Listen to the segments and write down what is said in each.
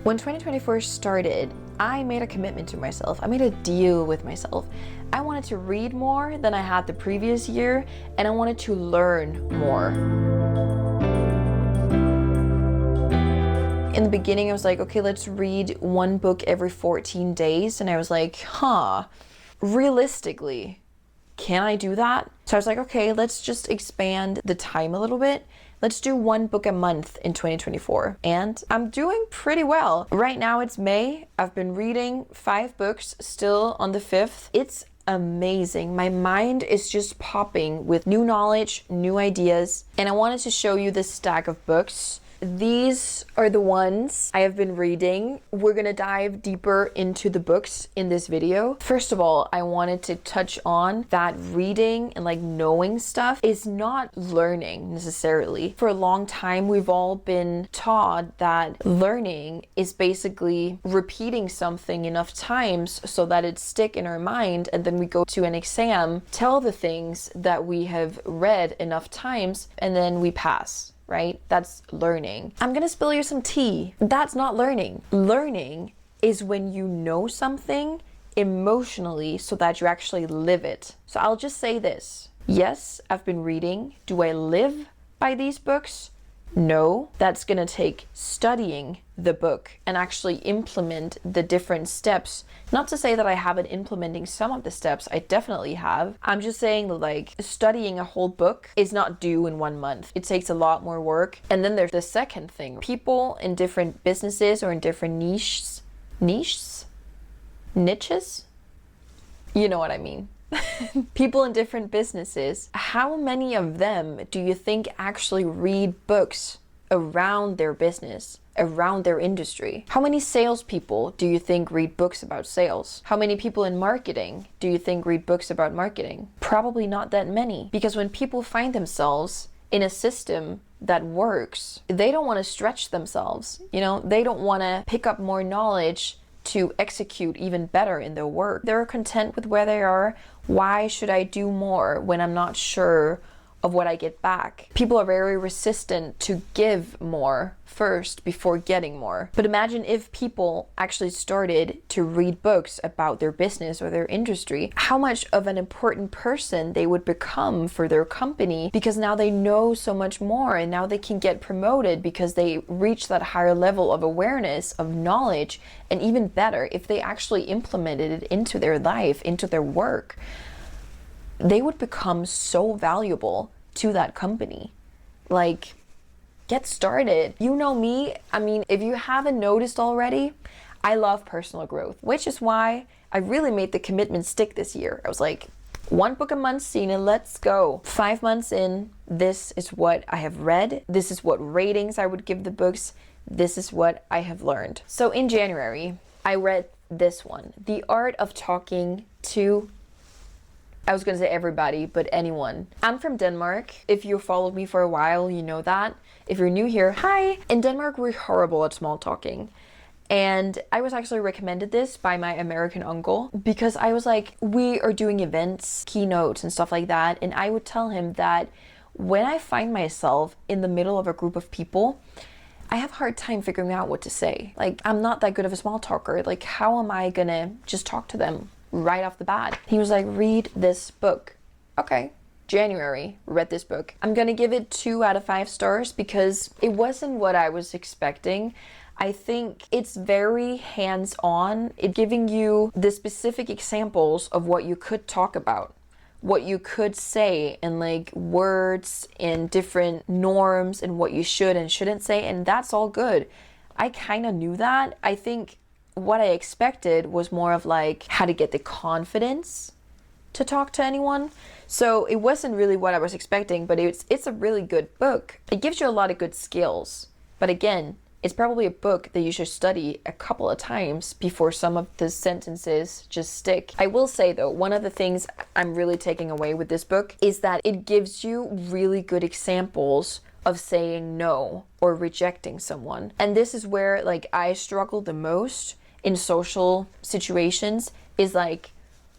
When 2024 started, I made a commitment to myself. I made a deal with myself. I wanted to read more than I had the previous year, and I wanted to learn more. In the beginning, I was like, okay, let's read one book every 14 days. And I was like, realistically, can I do that? So I was like, okay, let's just expand the time a little bit. Let's do one book a month in 2024. And I'm doing pretty well. Right now it's May. I've been reading 5 books, still on the 5th. It's amazing. My mind is just popping with new knowledge, new ideas. And I wanted to show you this stack of books. These are the ones I have been reading. We're gonna dive deeper into the books in this video. First of all, I wanted to touch on that reading and knowing stuff is not learning necessarily. For a long time, we've all been taught that learning is basically repeating something enough times so that it stick in our mind, and then we go to an exam, tell the things that we have read enough times, and then we pass. Right? That's learning. I'm gonna spill you some tea. That's not learning. Learning is when you know something emotionally so that you actually live it. So I'll just say this. Yes, I've been reading. Do I live by these books? No. That's gonna take studying the book and actually implement the different steps. Not to say that I haven't implementing some of the steps, I definitely have. I'm just saying that studying a whole book is not due in 1 month. It takes a lot more work. And then there's the second thing. People in different businesses or in different niches? You know what I mean. People in different businesses, how many of them do you think actually read books around their business, around their industry? How many salespeople do you think read books about sales? How many people in marketing do you think read books about marketing? Probably not that many, because when people find themselves in a system that works, they don't want to stretch themselves. They don't want to pick up more knowledge to execute even better in their work. They're content with where they are. Why should I do more when I'm not sure of what I get back? People are very resistant to give more first before getting more. But imagine if people actually started to read books about their business or their industry, how much of an important person they would become for their company, because now they know so much more and now they can get promoted because they reach that higher level of awareness, of knowledge, and even better, if they actually implemented it into their life, into their work, they would become so valuable to that company. Get started. You know me. If you haven't noticed already, I love personal growth, which is why I really made the commitment stick this year. I was like, 1 book a month, Sine, let's go. 5 months in, this is what I have read. This is what ratings I would give the books. This is what I have learned. So in January, I read this one, The Art of Talking to, I was gonna say everybody, but anyone. I'm from Denmark. If you followed me for a while, you know that. If you're new here, hi. In Denmark, we're horrible at small talking. And I was actually recommended this by my American uncle because I was like, we are doing events, keynotes and stuff like that. And I would tell him that when I find myself in the middle of a group of people, I have a hard time figuring out what to say. I'm not that good of a small talker. How am I gonna just talk to them right off the bat? He was like, read this book. Okay. January, read this book. I'm gonna give it 2 out of 5 stars because it wasn't what I was expecting. I think it's very hands-on. It's giving you the specific examples of what you could talk about, what you could say, and words and different norms and what you should and shouldn't say, and that's all good. I kind of knew that. I think what I expected was more of how to get the confidence to talk to anyone. So it wasn't really what I was expecting, but it's a really good book. It gives you a lot of good skills. But again, it's probably a book that you should study a couple of times before some of the sentences just stick. I will say though, one of the things I'm really taking away with this book is that it gives you really good examples of saying no or rejecting someone. And this is where I struggle the most in social situations, is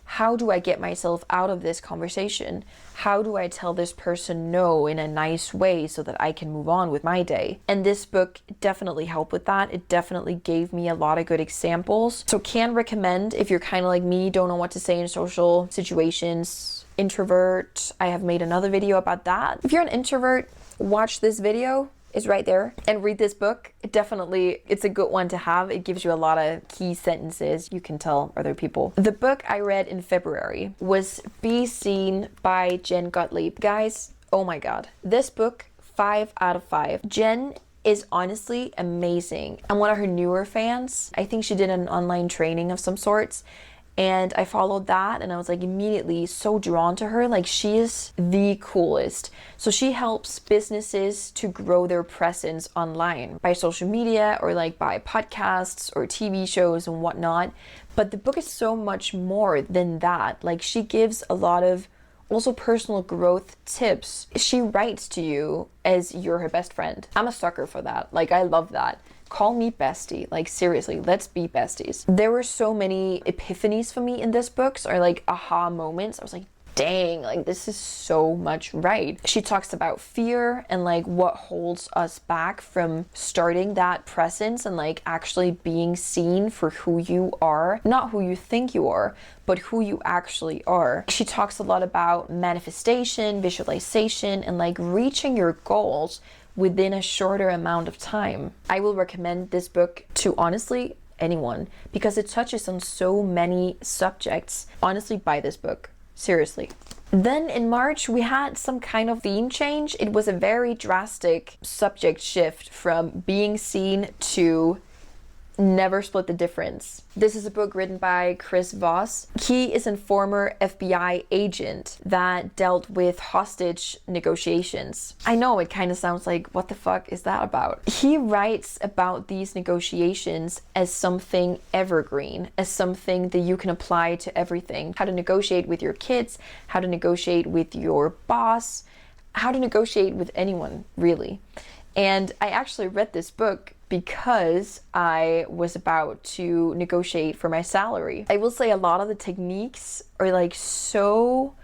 how do I get myself out of this conversation? How do I tell this person no in a nice way so that I can move on with my day? And this book definitely helped with that. It definitely gave me a lot of good examples. So can recommend if you're kind of like me, don't know what to say in social situations, introvert. I have made another video about that. If you're an introvert, watch this video. Is right there, and read this book. It's a good one to have. It gives you a lot of key sentences you can tell other people. The book I read in February was Be Seen by Jen Gottlieb. Guys, oh my god, this book, 5 out of 5. Jen is honestly amazing. I'm one of her newer fans. I think she did an online training of some sorts, and I followed that, and I was like immediately so drawn to her. Like, she is the coolest. So she helps businesses to grow their presence online by social media or like by podcasts or TV shows and whatnot. But the book is so much more than that. Like, she gives a lot of also personal growth tips. She writes to you as you're her best friend. I'm a sucker for that. Like, I love that. Call me bestie. Like, seriously, let's be besties. There were so many epiphanies for me in this book, or like aha moments. I was like, dang, like this is so much right. She talks about fear and like what holds us back from starting that presence and like actually being seen for who you are, not who you think you are, but who you actually are. She talks a lot about manifestation, visualization, and like reaching your goals within a shorter amount of time. I will recommend this book to honestly anyone because it touches on so many subjects. Honestly, buy this book. Seriously. Then in March, we had some kind of theme change. It was a very drastic subject shift from being seen to never split the difference. This is a book written by Chris Voss. He is a former FBI agent that dealt with hostage negotiations. I know it kind of sounds like, what the fuck is that about? He writes about these negotiations as something evergreen, as something that you can apply to everything. How to negotiate with your kids, how to negotiate with your boss, how to negotiate with anyone, really. And I actually read this book because I was about to negotiate for my salary. I will say a lot of the techniques are like so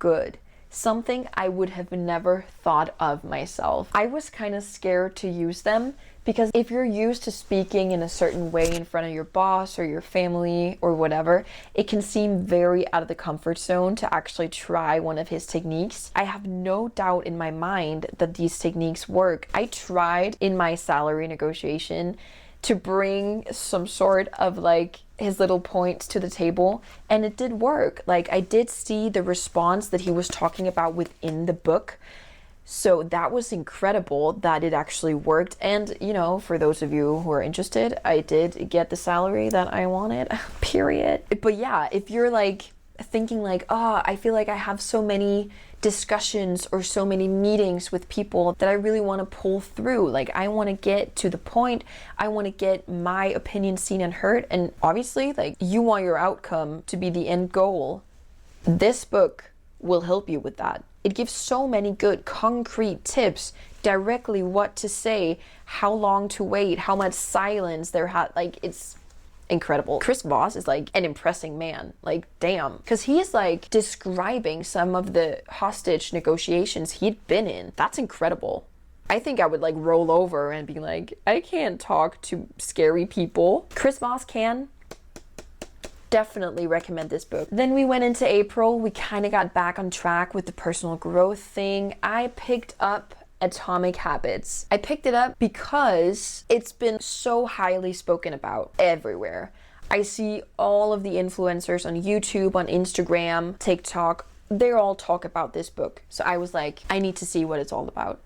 good. Something I would have never thought of myself. I was kind of scared to use them because if you're used to speaking in a certain way in front of your boss or your family or whatever, it can seem very out of the comfort zone to actually try one of his techniques. I have no doubt in my mind that these techniques work. I tried in my salary negotiation to bring some sort of like his little points to the table, and it did work. Like, I did see the response that he was talking about within the book. So that was incredible that it actually worked. And, you know, for those of you who are interested, I did get the salary that I wanted, period. But yeah, if you're like thinking like, oh, I feel like I have so many discussions or so many meetings with people that I really want to pull through. Like, I want to get to the point. I want to get my opinion seen and heard. And obviously, like, you want your outcome to be the end goal. This book will help you with that. It gives so many good concrete tips, directly what to say, how long to wait, how much silence there had. Like, it's incredible. Chris Voss is like an impressing man. Like, damn. Because he's like describing some of the hostage negotiations he'd been in. That's incredible. I think I would like roll over and be like, I can't talk to scary people. Chris Voss can. Definitely recommend this book. Then we went into April. We kind of got back on track with the personal growth thing. I picked up Atomic Habits. I picked it up because it's been so highly spoken about everywhere. I see all of the influencers on YouTube, on Instagram, TikTok, they all talk about this book. So I was like, I need to see what it's all about.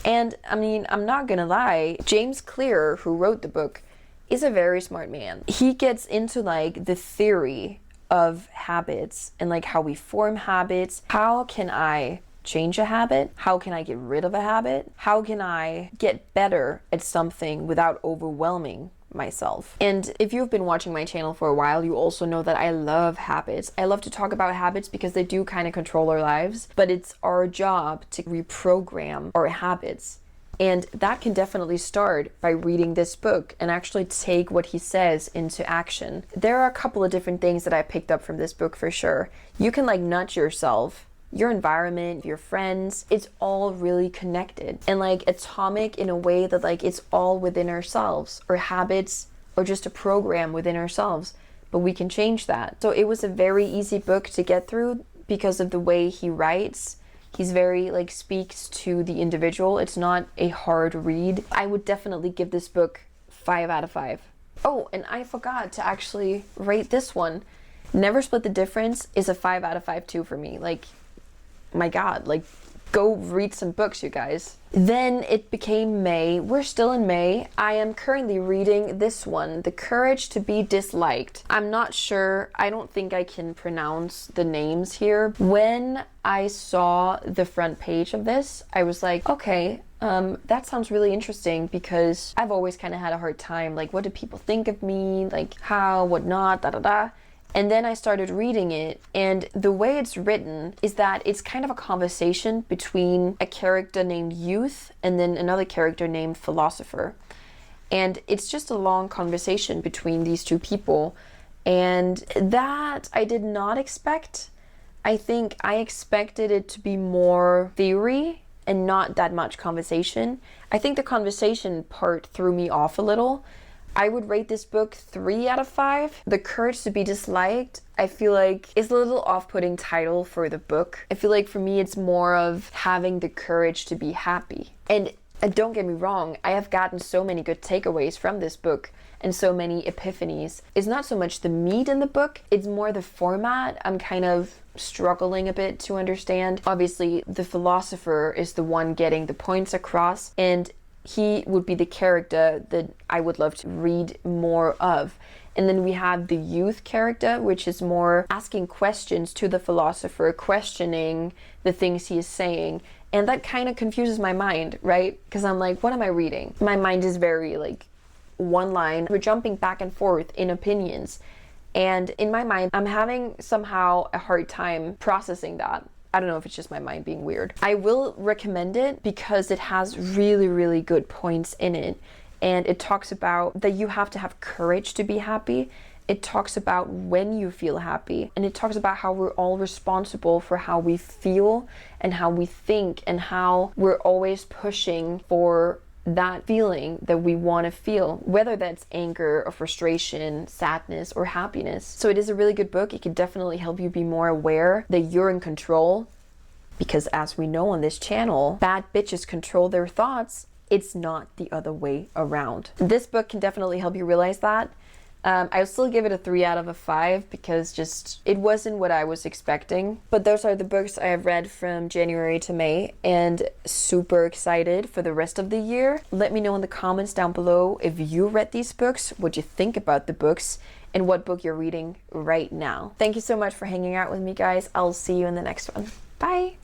And I mean, I'm not gonna lie, James Clear, who wrote the book, is a very smart man. He gets into like the theory of habits and like how we form habits. How can I change a habit? How can I get rid of a habit? How can I get better at something without overwhelming myself? And if you've been watching my channel for a while, you also know that I love habits. I love to talk about habits because they do kind of control our lives, but it's our job to reprogram our habits. And that can definitely start by reading this book and actually take what he says into action. There are a couple of different things that I picked up from this book for sure. You can like nudge yourself, your environment, your friends, it's all really connected and like atomic in a way that like it's all within ourselves, or habits, or just a program within ourselves, but we can change that. So it was a very easy book to get through because of the way he writes. He's very like speaks to the individual. It's not a hard read. I would definitely give this book 5 out of 5. Oh, and I forgot to actually rate this one. Never Split the Difference is a 5 out of 5 too for me. Like, my God, like go read some books, you guys. Then it became May. We're still in May. I am currently reading this one, The Courage to Be Disliked. I'm not sure. I don't think I can pronounce the names here. When I saw the front page of this, I was like, okay, that sounds really interesting, because I've always kind of had a hard time. Like, what do people think of me? Like, how, what not, da da da. And then I started reading it, and the way it's written is that it's kind of a conversation between a character named Youth and then another character named Philosopher. And it's just a long conversation between these two people. And that I did not expect. I think I expected it to be more theory and not that much conversation. I think the conversation part threw me off a little. I would rate this book 3 out of 5. The Courage to Be Disliked, I feel like, is a little off-putting title for the book. I feel like for me it's more of having the courage to be happy. And don't get me wrong, I have gotten so many good takeaways from this book and so many epiphanies. It's not so much the meat in the book, it's more the format I'm kind of struggling a bit to understand. Obviously, the philosopher is the one getting the points across, and he would be the character that I would love to read more of. And then we have the youth character, which is more asking questions to the philosopher, questioning the things he is saying. And that kind of confuses my mind, right? Because I'm like, what am I reading? My mind is very like one line. We're jumping back and forth in opinions. And in my mind, I'm having somehow a hard time processing that. I don't know if it's just my mind being weird. I will recommend it because it has really, really good points in it. And it talks about that you have to have courage to be happy. It talks about when you feel happy. And it talks about how we're all responsible for how we feel and how we think, and how we're always pushing for that feeling that we want to feel, whether that's anger or frustration, sadness or happiness. So it is a really good book. It can definitely help you be more aware that you're in control, because as we know on this channel, bad bitches control their thoughts. It's not the other way around. This book can definitely help you realize that. I'll still give it a 3 out of 5 because just it wasn't what I was expecting. But those are the books I have read from January to May, and super excited for the rest of the year. Let me know in the comments down below if you read these books, what you think about the books, and what book you're reading right now. Thank you so much for hanging out with me, guys. I'll see you in the next one. Bye!